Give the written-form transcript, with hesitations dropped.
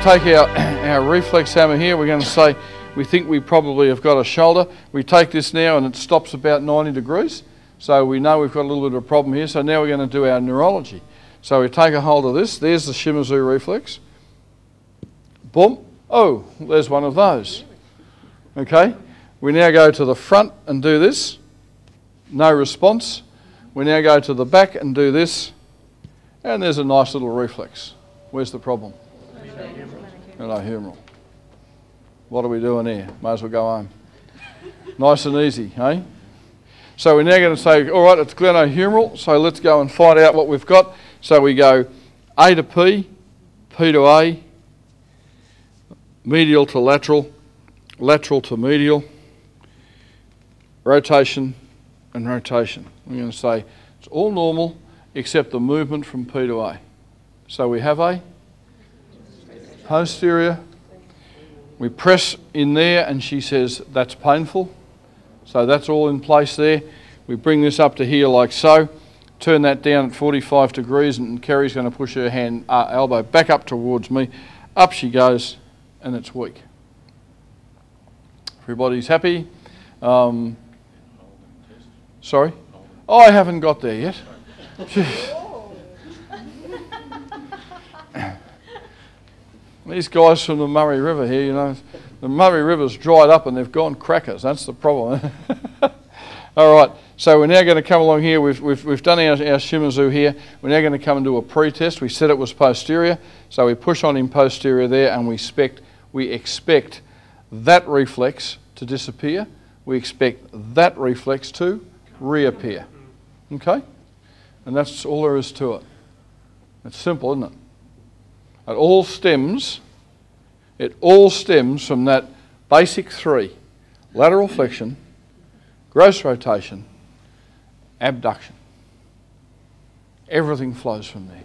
take our reflex hammer here. We're going to say we think we probably have got a shoulder. We take this now and it stops about 90 degrees. So we know we've got a little bit of a problem here. So now we're going to do our neurology. So we take a hold of this. There's the Shimizu reflex. Boom. Oh, there's one of those. Okay. We now go to the front and do this. No response. We now go to the back and do this. And there's a nice little reflex. Where's the problem? Glenohumeral. What are we doing here? Might as well go home. Nice and easy, eh? So we're now going to say, all right, it's glenohumeral, so let's go and find out what we've got. So we go A to P, P to A, medial to lateral, lateral to medial, rotation and rotation. We're going to say it's all normal except the movement from P to A. So we have a posterior. We press in there and she says that's painful. So that's all in place there. We bring this up to here like so. Turn that down at 45 degrees and Kerry's going to push her elbow back up towards me. Up she goes and it's weak. Everybody's happy. Sorry? Oh, I haven't got there yet. These guys from the Murray River here, you know, the Murray River's dried up and they've gone crackers. That's the problem. All right, so we're now going to come along here. We've done our Shimizu here. We're now going to come and do a pre-test. We said it was posterior, so we push on in posterior there and we expect that reflex to disappear. We expect that reflex to reappear. Okay? And that's all there is to it. It's simple, isn't it? It all stems from that basic three: lateral flexion, gross rotation, abduction. Everything flows from there.